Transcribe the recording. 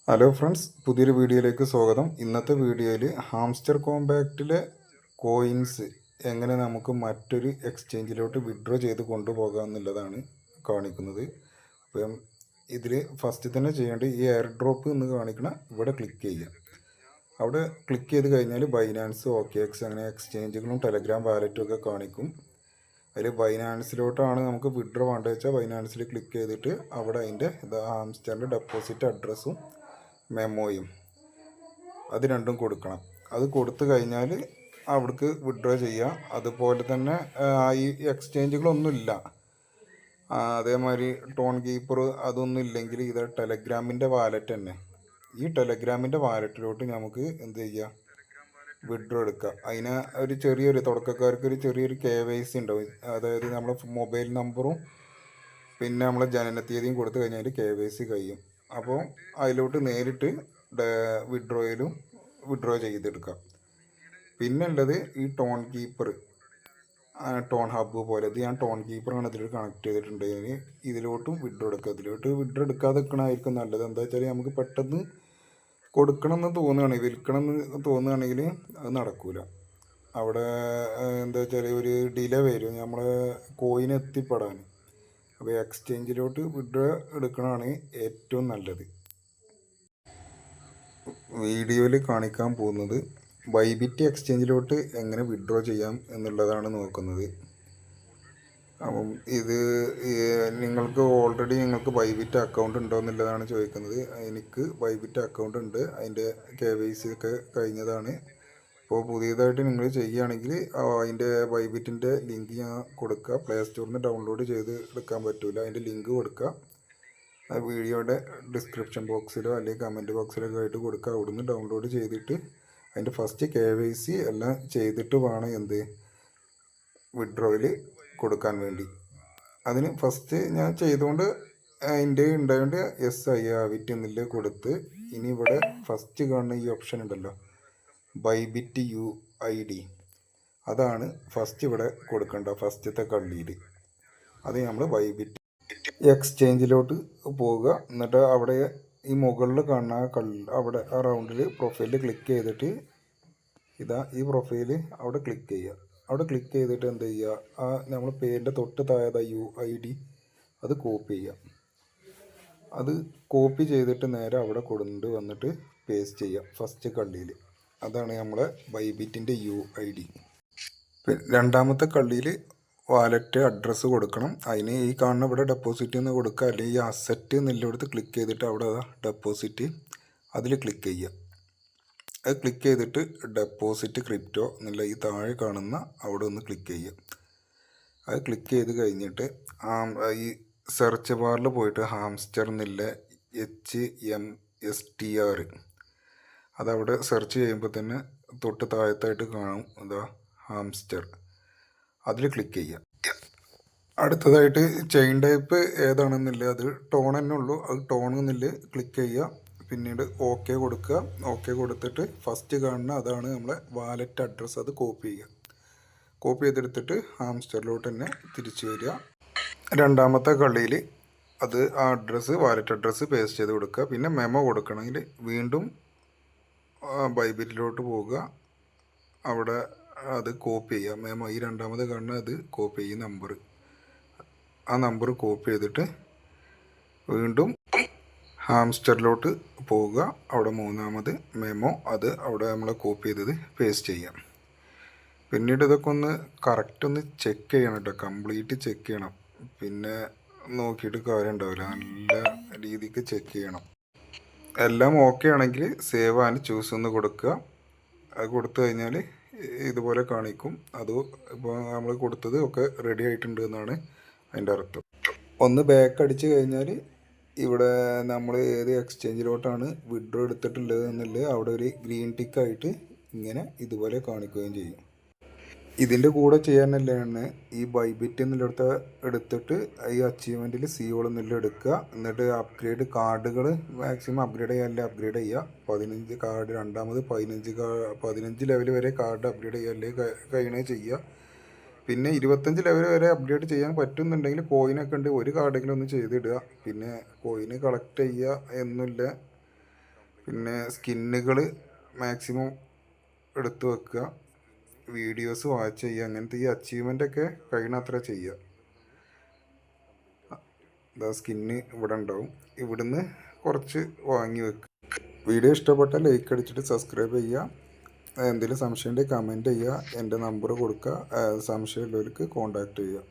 Hello friends, പുതിയൊരു വീഡിയോയിലേക്ക് സ്വാഗതം. ഇന്നത്തെ വീഡിയോയിൽ ഹാംസ്റ്റർ കോമ്പാക്റ്റിലെ കോയിൻസ് എങ്ങനെ നമുക്ക് മറ്റൊരു എക്സ്ചേഞ്ചിലോട്ട് വിഡ്രോ ചെയ്ത് കൊണ്ടുപോകാം എന്നുള്ളതാണ് കാണിക്കുന്നത്. അപ്പം ഇതിൽ ഫസ്റ്റ് തന്നെ ചെയ്യേണ്ടത് ഈ എയർ ഡ്രോപ്പ് എന്ന് കാണിക്കണ ഇവിടെ ക്ലിക്ക് ചെയ്യുക. അവിടെ ക്ലിക്ക് ചെയ്ത് കഴിഞ്ഞാൽ ബൈനാൻസ്, OKX അങ്ങനെ എക്സ്ചേഞ്ചുകളും ടെലഗ്രാം വാലറ്റും ഒക്കെ കാണിക്കും. അതിൽ ബൈനാൻസിലോട്ടാണ് നമുക്ക് വിഡ്രോ വേണ്ടത് വെച്ചാൽ ബൈനാൻസിൽ ക്ലിക്ക് ചെയ്തിട്ട് അവിടെ അതിൻ്റെ ഹാംസ്റ്ററിൻ്റെ ഡെപ്പോസിറ്റ് അഡ്രസ്സും മെമ്മോയും അത് രണ്ടും കൊടുക്കണം. അത് കൊടുത്തു കഴിഞ്ഞാൽ അവിടേക്ക് വിഡ്രോ ചെയ്യാം. അതുപോലെ തന്നെ ഈ എക്സ്ചേഞ്ചുകളൊന്നുമില്ല, അതേമാതിരി ടോൺ കീപ്പർ അതൊന്നും ഇല്ലെങ്കിൽ ഇത് ടെലഗ്രാമിൻ്റെ വാലറ്റ് തന്നെ. ഈ ടെലഗ്രാമിൻ്റെ വാലറ്റിലോട്ട് നമുക്ക് എന്ത് ചെയ്യാം, വിഡ്രോ എടുക്കുക. അതിന് ഒരു ചെറിയൊരു തുടക്കക്കാർക്ക് ഒരു ചെറിയൊരു KYC ഉണ്ടാവും. അതായത് നമ്മളെ മൊബൈൽ നമ്പറും പിന്നെ നമ്മളെ ജനനത്തീയതിയും കൊടുത്തു കഴിഞ്ഞാൽ KYC കഴിയും. അപ്പോൾ അതിലോട്ട് നേരിട്ട് വിഡ്രോ ചെയ്തെടുക്കാം. പിന്നെ ഉള്ളത് ഈ ടോൺ കീപ്പർ, ടോൺ ഹബ്ബ് പോലെ. ഇത് ഞാൻ ടോൺ കീപ്പറാണ് ഇതിൽ കണക്ട് ചെയ്തിട്ടുണ്ടെങ്കിൽ ഇതിലോട്ടും വിഡ്രോ എടുക്കുക. ഇതിലോട്ട് വിഡ്രോ എടുക്കാതെ വെക്കണമായിരിക്കും നല്ലത്. എന്താ വെച്ചാൽ നമുക്ക് പെട്ടെന്ന് കൊടുക്കണം എന്ന് തോന്നുകയാണെങ്കിൽ, വിൽക്കണം എന്ന് തോന്നുകയാണെങ്കിൽ അത് നടക്കൂല. അവിടെ എന്താ വെച്ചാൽ ഒരു ഡിലേ വരും നമ്മളെ കോയിൻ എത്തിപ്പെടാൻ. അപ്പോൾ എക്സ്ചേഞ്ചിലോട്ട് വിഡ്രോ എടുക്കണതാണ് ഏറ്റവും നല്ലത്. വീഡിയോയിൽ കാണിക്കാൻ പോകുന്നത് ബൈബിറ്റ് എക്സ്ചേഞ്ചിലോട്ട് എങ്ങനെ വിഡ്രോ ചെയ്യാം എന്നുള്ളതാണ് നോക്കുന്നത്. അപ്പം ഇത് നിങ്ങൾക്ക് ബൈബിറ്റ് അക്കൗണ്ട് ഉണ്ടോ എന്നുള്ളതാണ് ചോദിക്കുന്നത്. എനിക്ക് ബൈബിറ്റ് അക്കൗണ്ട് ഉണ്ട്, അതിൻ്റെ KYC ഒക്കെ കഴിഞ്ഞതാണ്. അപ്പോൾ പുതിയതായിട്ട് നിങ്ങൾ ചെയ്യുകയാണെങ്കിൽ അതിൻ്റെ ബൈബിറ്റിൻ്റെ ലിങ്ക് ഞാൻ കൊടുക്കുക. പ്ലേ സ്റ്റോറിൽ നിന്ന് ഡൗൺലോഡ് ചെയ്ത് എടുക്കാൻ പറ്റില്ല, അതിൻ്റെ ലിങ്ക് കൊടുക്കുക. ആ വീഡിയോയുടെ ഡിസ്ക്രിപ്ഷൻ ബോക്സിലോ അല്ലെങ്കിൽ കമൻറ്റ് ബോക്സിലൊക്കെ ആയിട്ട് കൊടുക്കുക. അവിടുന്ന് ഡൗൺലോഡ് ചെയ്തിട്ട് അതിൻ്റെ ഫസ്റ്റ് KYC എല്ലാം ചെയ്തിട്ട് വേണം വിഡ്രോയിൽ കൊടുക്കാൻ വേണ്ടി. അതിന് ഫസ്റ്റ് ഞാൻ ചെയ്തുകൊണ്ട് അതിൻ്റെ ഉണ്ടായതുകൊണ്ട് SI ആവിറ്റ് എന്നില്ല കൊടുത്ത്, ഇനി ഇവിടെ ഫസ്റ്റ് കാണുന്ന ഈ ഓപ്ഷൻ ഉണ്ടല്ലോ ബൈബിറ്റ് UID, അതാണ് ഫസ്റ്റ് ഇവിടെ കൊടുക്കേണ്ട ഫസ്റ്റത്തെ കള്ളിയിൽ. അത് നമ്മൾ ബൈബിറ്റ് എക്സ്ചേഞ്ചിലോട്ട് പോവുക. എന്നിട്ട് അവിടെ ഈ മുകളിൽ കാണുന്ന അവിടെ ആ റൗണ്ടിൽ പ്രൊഫൈലിൽ ക്ലിക്ക് ചെയ്തിട്ട് ഈ പ്രൊഫൈല് അവിടെ ക്ലിക്ക് ചെയ്യുക. അവിടെ ക്ലിക്ക് ചെയ്തിട്ട് എന്ത് ചെയ്യുക, ആ നമ്മൾ പേരിൻ്റെ തൊട്ട് താഴെ UID അത് കോപ്പി ചെയ്യുക. അത് കോപ്പി ചെയ്തിട്ട് നേരെ അവിടെ കൊണ്ടു വന്നിട്ട് പേസ്റ്റ് ചെയ്യുക ഫസ്റ്റ് കള്ളിയിൽ. അതാണ് നമ്മളെ ബൈബിറ്റിൻ്റെ UID. രണ്ടാമത്തെ കള്ളിയിൽ വാലറ്റ് അഡ്രസ്സ് കൊടുക്കണം. അതിന് ഈ കാണുന്ന ഇവിടെ ഡെപ്പോസിറ്റ് എന്ന് കൊടുക്കുക, അല്ലെങ്കിൽ ഈ അസറ്റ് എന്നുള്ളിടത്ത് ക്ലിക്ക് ചെയ്തിട്ട് അവിടെ ഡെപ്പോസിറ്റ് അതിൽ ക്ലിക്ക് ചെയ്യുക. അത് ക്ലിക്ക് ചെയ്തിട്ട് ഡെപ്പോസിറ്റ് ക്രിപ്റ്റോ എന്നുള്ള ഈ താഴെ കാണുന്ന അവിടെ ഒന്ന് ക്ലിക്ക് ചെയ്യുക. അത് ക്ലിക്ക് ചെയ്ത് കഴിഞ്ഞിട്ട് ഈ സെർച്ച് ബാറിൽ പോയിട്ട് ഹാംസ്റ്റർ എന്നുള്ള HMSTR അതവിടെ സെർച്ച് ചെയ്യുമ്പോൾ തന്നെ തൊട്ട് താഴത്തായിട്ട് കാണും ഹാംസ്റ്റർ, അതിൽ ക്ലിക്ക് ചെയ്യുക. അടുത്തതായിട്ട് ചെയിൻ ടൈപ്പ് ഏതാണെന്നില്ല, അത് ടോൺ തന്നെ ഉള്ളൂ, അത് ടോൺ എന്നില്ല ക്ലിക്ക് ചെയ്യുക. പിന്നീട് OK കൊടുക്കുക. OK കൊടുത്തിട്ട് ഫസ്റ്റ് കാണുന്ന അതാണ് നമ്മളെ വാലറ്റ് അഡ്രസ്സ്, അത് കോപ്പി ചെയ്യുക. കോപ്പി ചെയ്തെടുത്തിട്ട് ഹാംസ്റ്ററിലോട്ട് തന്നെ തിരിച്ചു വരിക. രണ്ടാമത്തെ കള്ളിയിൽ അത് ആ അഡ്രസ്സ് വാലറ്റ് അഡ്രസ്സ് പേസ്റ്റ് ചെയ്ത് കൊടുക്കുക. പിന്നെ മെമ്മോ കൊടുക്കണമെങ്കിൽ വീണ്ടും ബൈബിറ്റിലോട്ട് പോവുക, അവിടെ അത് കോപ്പി ചെയ്യുക. മെമ്മോ ഈ രണ്ടാമത് കാണുന്ന അത് കോപ്പി ചെയ്യുക, ആ നമ്പർ കോപ്പി ചെയ്തിട്ട് വീണ്ടും ഹാംസ്റ്ററിലോട്ട് പോവുക. അവിടെ മൂന്നാമത് മെമ്മോ അത് അവിടെ നമ്മൾ കോപ്പി ചെയ്തത് പേസ്റ്റ് ചെയ്യാം. പിന്നീട് ഇതൊക്കെ ഒന്ന് കറക്റ്റ് ഒന്ന് ചെക്ക് ചെയ്യണം കേട്ടോ, കംപ്ലീറ്റ് ചെക്ക് ചെയ്യണം. പിന്നെ നോക്കിയിട്ട് കാര്യം ഉണ്ടാവില്ല, നല്ല രീതിക്ക് ചെക്ക് ചെയ്യണം. എല്ലാം OK ആണെങ്കിൽ സേവ് ആൻഡ് ചൂസ് ഒന്ന് കൊടുക്കുക. അത് കൊടുത്തു കഴിഞ്ഞാൽ ഇതുപോലെ കാണിക്കും. അത് ഇപ്പോൾ നമ്മൾ കൊടുത്തത് ഒക്കെ റെഡി ആയിട്ടുണ്ട് എന്നാണ് അതിൻ്റെ അർത്ഥം. ഒന്ന് ബാക്ക് അടിച്ച് കഴിഞ്ഞാൽ ഇവിടെ നമ്മൾ ഏത് എക്സ്ചേഞ്ചിലോട്ടാണ് വിഡ്രോ എടുത്തിട്ടുള്ളത് എന്നുള്ളത് അവിടെ ഒരു ഗ്രീൻ ടിക്കായിട്ട് ഇങ്ങനെ ഇതുപോലെ കാണിക്കുകയും ചെയ്യും. ഇതിൻ്റെ കൂടെ ചെയ്യാനല്ലാണ് ഈ ബൈബിറ്റ് എന്നുള്ളിടത്ത് എടുത്തിട്ട് ഈ അച്ചീവ്മെൻറ്റിൽ CO എന്നുള്ള എടുക്കുക. എന്നിട്ട് അപ്ഗ്രേഡ് കാർഡുകൾ മാക്സിമം അപ്ഗ്രേഡ് ചെയ്യുക. 15 കാർഡ്, രണ്ടാമത് 15 ലെവൽ വരെ കാർഡ് അപ്ഗ്രേഡ് ചെയ്യാല്ലേ കഴിയണേ ചെയ്യുക. പിന്നെ 25 ലെവൽ വരെ അപ്ഗ്രേഡ് ചെയ്യാൻ പറ്റുന്നുണ്ടെങ്കിൽ കോയിനൊക്കെ ഉണ്ട്, ഒരു കാർഡെങ്കിലും ഒന്ന് ചെയ്തിടുക. പിന്നെ കോയിന് കളക്ട് ചെയ്യുക എന്നില്ല, പിന്നെ സ്കിന്നുകൾ മാക്സിമം എടുത്തു വെക്കുക, വീഡിയോസ് വാച്ച് ചെയ്യുക, അങ്ങനത്തെ ഈ അച്ചീവ്മെൻ്റൊക്കെ കഴിയണത്ര ചെയ്യുക. ഇതാ സ്കിന്ന് ഇവിടെ ഉണ്ടാവും, ഇവിടുന്ന് കുറച്ച് വാങ്ങി വെക്കുക. വീഡിയോ ഇഷ്ടപ്പെട്ടാൽ ലൈക്ക് അടിച്ചിട്ട് സബ്സ്ക്രൈബ് ചെയ്യുക. എന്തെങ്കിലും സംശയം ഉണ്ടെങ്കിൽ കമൻറ്റ് ചെയ്യുക. എൻ്റെ നമ്പർ കൊടുക്കുക, സംശയമുള്ളവർക്ക് കോൺടാക്റ്റ് ചെയ്യുക.